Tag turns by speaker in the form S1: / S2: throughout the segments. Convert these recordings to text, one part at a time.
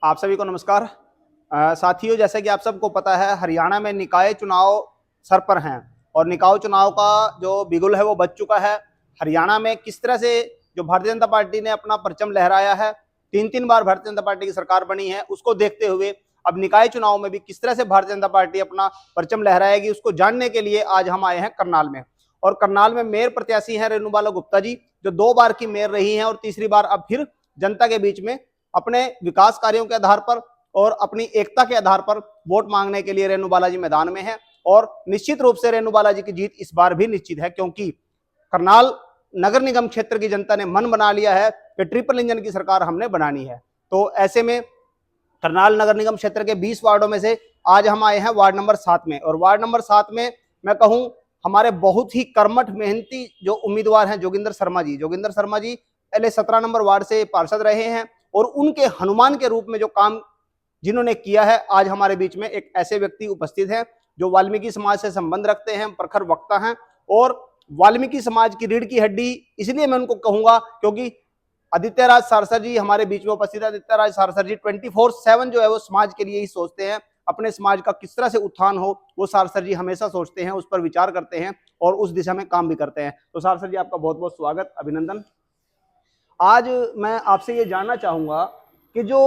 S1: आप सभी को नमस्कार। साथियों, जैसे कि आप सबको पता है, हरियाणा में निकाय चुनाव सर पर हैं और निकाय चुनाव का जो बिगुल है वो बज चुका है। हरियाणा में किस तरह से जो भारतीय जनता पार्टी ने अपना परचम लहराया है, 3 बार भारतीय जनता पार्टी की सरकार बनी है, उसको देखते हुए अब निकाय चुनाव में भी किस तरह से भारतीय जनता पार्टी अपना परचम लहराएगी, उसको जानने के लिए आज हम आए हैं करनाल में। और करनाल में मेयर प्रत्याशी हैं रेणु बाला गुप्ता जी, जो 2 बार की मेयर रही हैं और तीसरी बार अब फिर जनता के बीच में अपने विकास कार्यों के आधार पर और अपनी एकता के आधार पर वोट मांगने के लिए रेणु बाला जी मैदान में है। और निश्चित रूप से रेणु बाला जी की जीत इस बार भी निश्चित है, क्योंकि करनाल नगर निगम क्षेत्र की जनता ने मन बना लिया है कि ट्रिपल इंजन की सरकार हमने बनानी है। तो ऐसे में करनाल नगर निगम क्षेत्र के 20 वार्डों में से आज हम आए हैं वार्ड नंबर 7 में। और वार्ड नंबर 7 में मैं कहूं, हमारे बहुत ही कर्मठ मेहनती जो उम्मीदवार हैं जोगिंदर शर्मा जी पहले 17 नंबर वार्ड से पार्षद रहे हैं और उनके हनुमान के रूप में जो काम जिन्होंने किया है, आज हमारे बीच में एक ऐसे व्यक्ति उपस्थित हैं जो वाल्मीकि समाज से संबंध रखते हैं, प्रखर वक्ता हैं और वाल्मीकि समाज की रीढ़ की हड्डी इसलिए मैं उनको कहूंगा क्योंकि आदित्य राज सारसर जी हमारे बीच में उपस्थित है। आदित्य राज सारसर जी 24/7 जो है वो समाज के लिए ही सोचते हैं, अपने समाज का किस तरह से उत्थान हो वो सारसर जी हमेशा सोचते हैं, उस पर विचार करते हैं और उस दिशा में काम भी करते हैं। तो सारसर जी, आपका बहुत बहुत स्वागत, अभिनंदन। आज मैं आपसे ये जानना चाहूंगा कि जो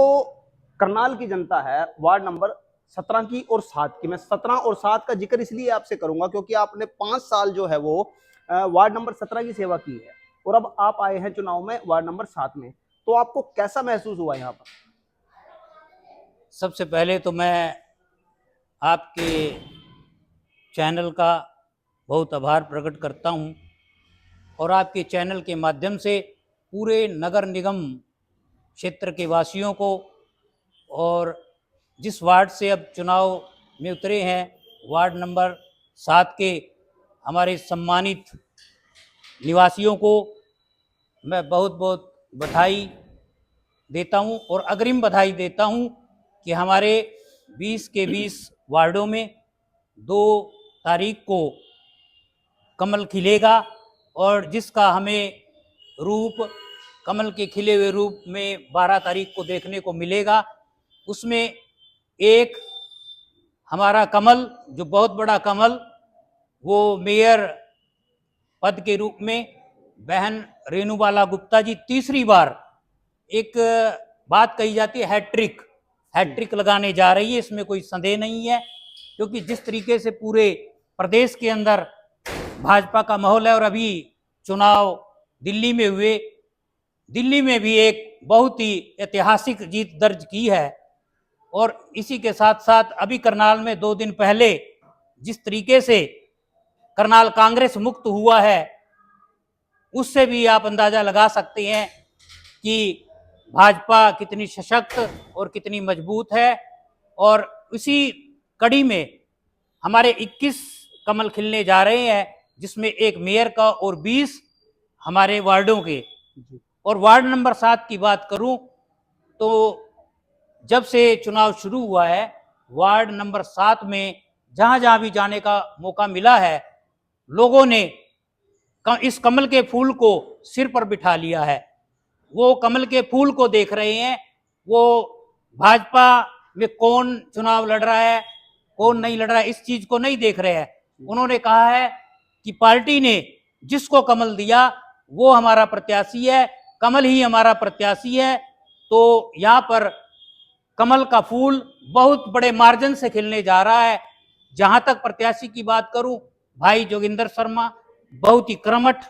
S1: करनाल की जनता है वार्ड नंबर 17 की और 7 की, मैं 17 और 7 का जिक्र इसलिए आपसे करूंगा क्योंकि आपने 5 साल जो है वो वार्ड नंबर 17 की सेवा की है और अब आप आए हैं चुनाव में वार्ड नंबर 7 में। तो आपको कैसा महसूस हुआ यहाँ पर?
S2: सबसे पहले तो मैं आपके चैनल का बहुत आभार प्रकट करता हूँ और आपके चैनल के माध्यम से पूरे नगर निगम क्षेत्र के वासियों को और जिस वार्ड से अब चुनाव में उतरे हैं वार्ड नंबर 7 के हमारे सम्मानित निवासियों को मैं बहुत बहुत बधाई देता हूं और अग्रिम बधाई देता हूं कि हमारे 20 के 20 वार्डों में 2 तारीख को कमल खिलेगा और जिसका हमें रूप कमल के खिले हुए रूप में 12 तारीख को देखने को मिलेगा। उसमें एक हमारा कमल, जो बहुत बड़ा कमल, वो मेयर पद के रूप में बहन रेणु बाला गुप्ता जी तीसरी बार, एक बात कही जाती है हैट्रिक लगाने जा रही है, इसमें कोई संदेह नहीं है, क्योंकि जिस तरीके से पूरे प्रदेश के अंदर भाजपा का माहौल है और अभी चुनाव दिल्ली में हुए, दिल्ली में भी एक बहुत ही ऐतिहासिक जीत दर्ज की है और इसी के साथ साथ अभी करनाल में 2 दिन पहले जिस तरीके से करनाल कांग्रेस मुक्त हुआ है, उससे भी आप अंदाजा लगा सकते हैं कि भाजपा कितनी सशक्त और कितनी मजबूत है। और इसी कड़ी में हमारे 21 कमल खिलने जा रहे हैं, जिसमें एक मेयर का और 20 हमारे वार्डों के। और वार्ड नंबर 7 की बात करूं तो जब से चुनाव शुरू हुआ है वार्ड नंबर 7 में जहां जहां भी जाने का मौका मिला है, लोगों ने इस कमल के फूल को सिर पर बिठा लिया है। वो कमल के फूल को देख रहे हैं, वो भाजपा में कौन चुनाव लड़ रहा है कौन नहीं लड़ रहा है इस चीज को नहीं देख रहे हैं। उन्होंने कहा है कि पार्टी ने जिसको कमल दिया वो हमारा प्रत्याशी है, कमल ही हमारा प्रत्याशी है। तो यहाँ पर कमल का फूल बहुत बड़े मार्जिन से खिलने जा रहा है। जहां तक प्रत्याशी की बात करूं, भाई जोगिंदर शर्मा बहुत ही कर्मठ,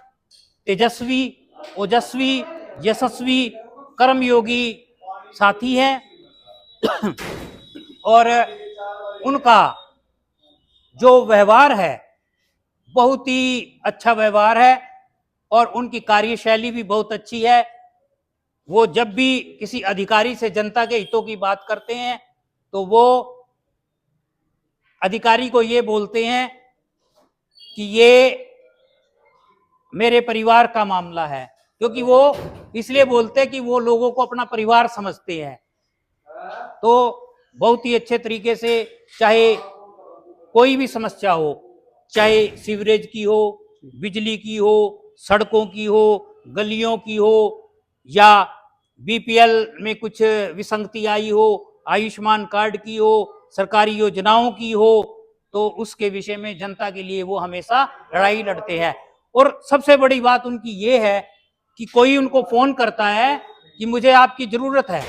S2: तेजस्वी, ओजस्वी, यशस्वी, कर्मयोगी साथी है और उनका जो व्यवहार है बहुत ही अच्छा व्यवहार है और उनकी कार्यशैली भी बहुत अच्छी है। वो जब भी किसी अधिकारी से जनता के हितों की बात करते हैं तो वो अधिकारी को ये बोलते हैं कि ये मेरे परिवार का मामला है, क्योंकि वो इसलिए बोलते हैं कि वो लोगों को अपना परिवार समझते हैं। तो बहुत ही अच्छे तरीके से, चाहे कोई भी समस्या हो, चाहे सीवरेज की हो, बिजली की हो, सड़कों की हो, गलियों की हो या बीपीएल में कुछ विसंगति आई हो, आयुष्मान कार्ड की हो, सरकारी योजनाओं की हो, तो उसके विषय में जनता के लिए वो हमेशा लड़ाई लड़ते हैं। और सबसे बड़ी बात उनकी ये है कि कोई उनको फोन करता है कि मुझे आपकी जरूरत है,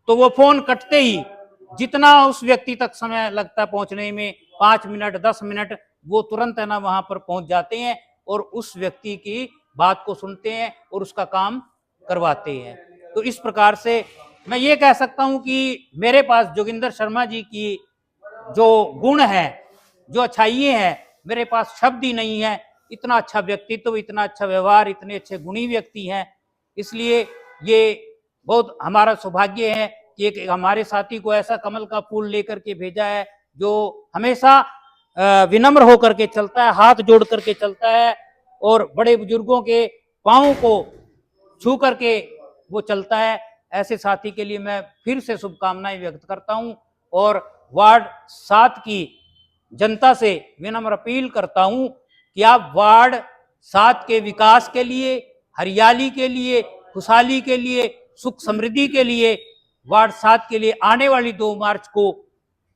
S2: तो वो फोन कटते ही जितना उस व्यक्ति तक समय लगता है पहुंचने में, 5 मिनट 10 मिनट, वो तुरंत है ना वहां पर पहुंच जाते हैं और उस व्यक्ति की बात को सुनते हैं और उसका काम करवाते हैं। तो इस प्रकार से मैं ये कह सकता हूं कि मेरे पास जोगिंदर शर्मा जी की जो गुण है, जो अच्छाइयां हैं, मेरे पास शब्द ही नहीं है। इतना अच्छा व्यक्तित्व, इतना अच्छा व्यवहार, इतने अच्छे गुणी व्यक्ति हैं। इसलिए ये बहुत हमारा सौभाग्य है कि एक हमारे साथी को ऐसा कमल का फूल लेकर के भेजा है जो हमेशा विनम्र होकर के चलता है, हाथ जोड़ करके चलता है और बड़े बुजुर्गों के पांव को छू करके वो चलता है। ऐसे साथी के लिए मैं फिर से शुभकामनाएं व्यक्त करता हूं और वार्ड 7 की जनता से विनम्र अपील करता हूं कि आप वार्ड 7 के विकास के लिए, हरियाली के लिए, खुशहाली के लिए, सुख समृद्धि के लिए, वार्ड 7 के लिए आने वाली 2 मार्च को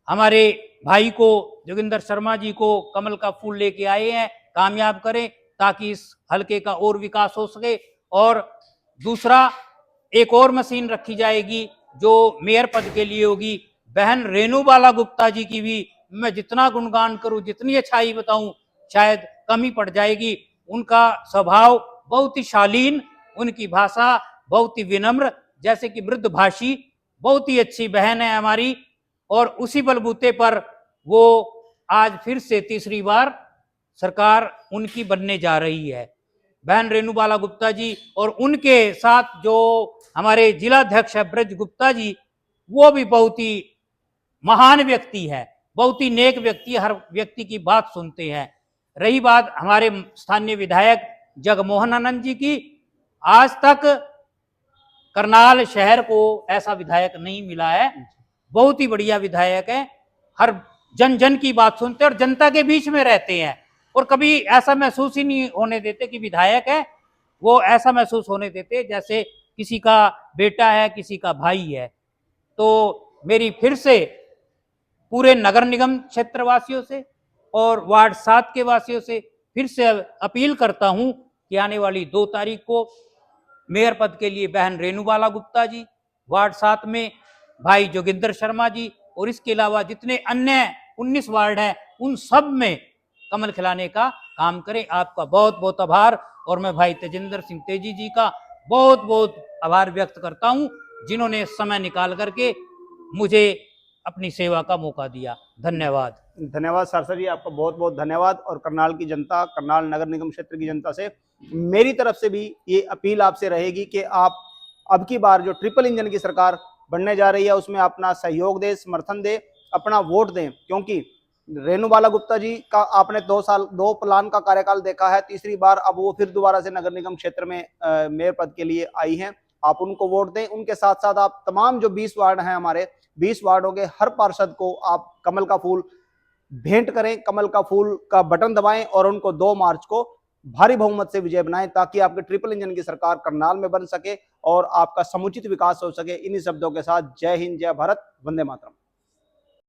S2: हमारे भाई को, जोगिंदर शर्मा जी को कमल का फूल लेके आए हैं, कामयाब करें ताकि इस हलके का और विकास हो सके। और दूसरा, एक और मशीन रखी जाएगी जो मेयर पद के लिए होगी। बहन रेणुबाला गुप्ता जी की भी मैं जितना गुणगान करूं, जितनी अच्छाई बताऊं, शायद कम ही पड़ जाएगी। उनका स्वभाव बहुत ही शालीन, उनकी भाषा बहुत ही विनम्र, जैसे कि मृदभाषी, बहुत ही अच्छी बहन है हमारी। और उसी बलबूते पर वो आज फिर से तीसरी बार सरकार उनकी बनने जा रही है, बहन रेणुबाला गुप्ता जी। और उनके साथ जो हमारे जिलाध्यक्ष है ब्रज गुप्ता जी, वो भी बहुत ही महान व्यक्ति है, बहुत ही नेक व्यक्ति, हर व्यक्ति की बात सुनते हैं। रही बात हमारे स्थानीय विधायक जगमोहन आनंद जी की, आज तक करनाल शहर को ऐसा विधायक नहीं मिला है। बहुत ही बढ़िया विधायक है, हर जन जन की बात सुनते और जनता के बीच में रहते हैं और कभी ऐसा महसूस ही नहीं होने देते कि विधायक है। वो ऐसा महसूस होने देते जैसे किसी का बेटा है, किसी का भाई है। तो मेरी फिर से पूरे नगर निगम क्षेत्र वासियों से और वार्ड 7 के वासियों से फिर से अपील करता हूं कि आने वाली 2 तारीख को मेयर पद के लिए बहन रेणुबाला गुप्ता जी, वार्ड 7 में भाई जोगिंदर शर्मा जी और इसके अलावा जितने अन्य 19 वार्ड हैं उन सब में कमल खिलाने का काम करें। आपका बहुत बहुत आभार। और मैं भाई तेजिंदर सिंह तेजी जी का बहुत बहुत आभार व्यक्त करता हूं जिन्होंने समय निकाल करके मुझे अपनी सेवा का मौका दिया। धन्यवाद।
S1: धन्यवाद सरसर जी, आपका बहुत बहुत धन्यवाद। और करनाल की जनता, करनाल नगर निगम क्षेत्र की जनता से मेरी तरफ से भी ये अपील आपसे रहेगी कि आप अब की बार जो ट्रिपल इंजन की सरकार बनने जा रही है उसमें अपना सहयोग दें, समर्थन दें, अपना वोट दें। क्योंकि रेणुबाला गुप्ता जी का आपने 2 प्लान का कार्यकाल देखा है, तीसरी बार अब वो फिर दोबारा से नगर निगम क्षेत्र में मेयर पद के लिए आई हैं। आप उनको वोट दें। उनके साथ साथ आप तमाम जो 20 वार्ड हैं हमारे, 20 वार्डों के हर पार्षद को आप कमल का फूल भेंट करें, कमल का फूल का बटन दबाएं और उनको 2 मार्च को भारी बहुमत से विजय बनाएं ताकि आपके ट्रिपल इंजन की सरकार करनाल में बन सके और आपका समुचित विकास हो सके। इन्हीं शब्दों के साथ जय हिंद, जय भारत, वंदे मातरम।